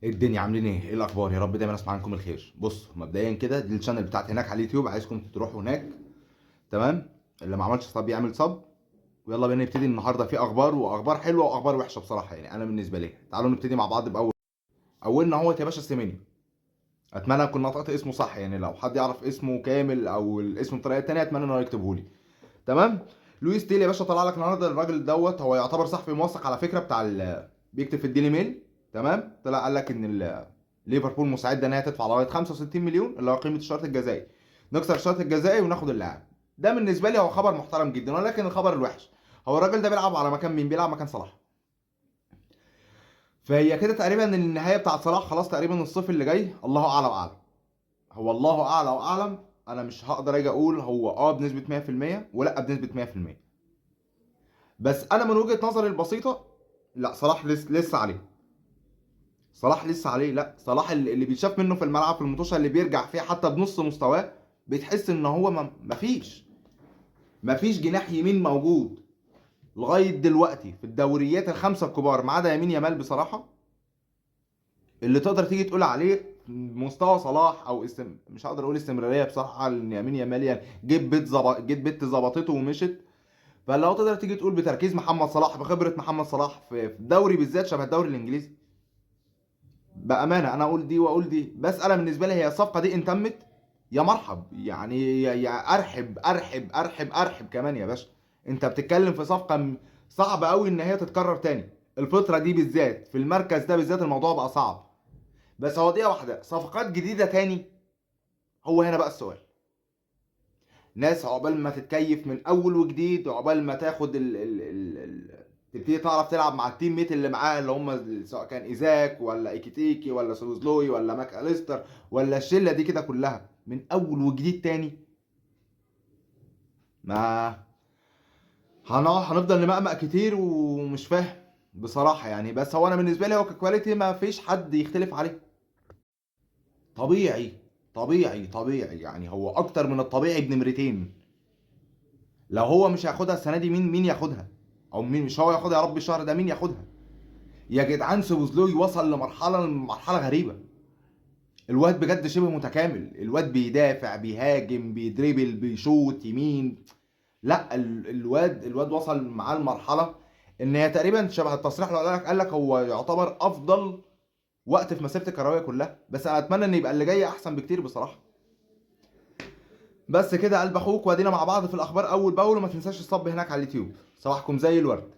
إيه الدنيا عاملين ايه الاخبار؟ يا رب دايما اسمع عنكم الخير. بص مبدئيا كده دي الشانل بتاعتي هناك على اليوتيوب، عايزكم تروحوا هناك. تمام. اللي ما عملش صب يعمل صب. ويلا بينا نبتدي النهارده في اخبار، واخبار حلوه واخبار وحشه بصراحه، يعني انا بالنسبه لي تعالوا نبتدي مع بعض باول. اولنا هو يا باشا السيمينيو. اتمنى اكون نطقت اسمه صح، يعني لو حد يعرف اسمه كامل او الاسم بطريقه تانية اتمنى انه يكتبه لي. تمام. لويس تيل يا باشا طلع لك النهارده، الراجل دوت هو يعتبر صحفي موثق على فكره بتاع بيكتب في الديلي ميل. تمام. طلع قال لك ان ليفربول مستعده ان هي تدفع لغايه 65 مليون اللي هو قيمه الشرط الجزائي، نكسر الشرط الجزائي وناخد اللاعب. ده بالنسبه لي هو خبر محترم جدا، ولكن الخبر الوحش هو الراجل ده بيلعب على مكان مين؟ بيلعب مكان صلاح. فهي كده تقريبا النهايه بتاعت صلاح خلاص، تقريبا الصيف اللي جاي الله اعلى واعلم. هو الله اعلى واعلم. انا مش هقدر اجي اقول هو بنسبه 100% ولا بنسبه 100%. بس انا من وجهه نظري البسيطه، لا صلاح لسه عليه. صلاح لسه عليه. لا صلاح اللي بيتشاف منه في الملعب في المطوشه اللي بيرجع فيها حتى بنص مستواه، بتحس ان هو مفيش جناح يمين موجود لغايه دلوقتي في الدوريات الخمسه الكبار ما عدا يمين يامال بصراحه، اللي تقدر تيجي تقول عليه مستوى صلاح او مش هقدر اقول استمراريه بصراحه، لان يمين يامال يعني جيت بيت ظبطته ومشت. فلو تقدر تيجي تقول بتركيز محمد صلاح، بخبره محمد صلاح في الدوري بالذات شبه الدوري الانجليزي. بامانه انا اقول دي واقول دي، بس انا بالنسبه لي هي الصفقه دي ان تمت يا مرحب، يعني يا ارحب ارحب ارحب ارحب كمان يا باشا. انت بتتكلم في صفقه صعب قوي ان هي تتكرر تاني. الفتره دي بالذات في المركز ده بالذات الموضوع بقى صعب. بس هو دقيقه واحده صفقات جديده تاني. هو هنا بقى السؤال، ناس عقبال ما تتكيف من اول وجديد، عقبال ما تاخد تبتدي تعرف تلعب مع التيم ميت اللي معاه، اللي هم سواء كان ايزاك ولا ايكيتيكي ولا سوزلوي ولا ماك اليستر ولا الشله دي كده كلها من اول وجديد تاني. ما هنفضل نمقمق كتير ومش فاهم بصراحه يعني. بس هو انا بالنسبه لي هو ككواليتي ما فيش حد يختلف عليه. طبيعي طبيعي يعني هو اكتر من الطبيعي بنمرتين. لو هو مش هياخدها السنه دي مين ياخدها؟ او مين مش هو ياخدها يا رب الشهر ده مين ياخدها؟ يا جدعان سوبوزلوي وصل لمرحله غريبه. الواد بجد شبه متكامل، الواد بيدافع بيهاجم بيدريبل بيشوط يمين. لا الواد وصل معاه المرحله ان هي تقريبا شبه التصريح اللي قال لك هو يعتبر افضل وقت في مسيرتي الكرويه كلها. بس انا اتمنى ان يبقى اللي جاي احسن بكتير بصراحه. بس كده قلب اخوك، وادينا مع بعض في الاخبار اول باول، وما تنساش الصب هناك على اليوتيوب. صباحكم زي الورد.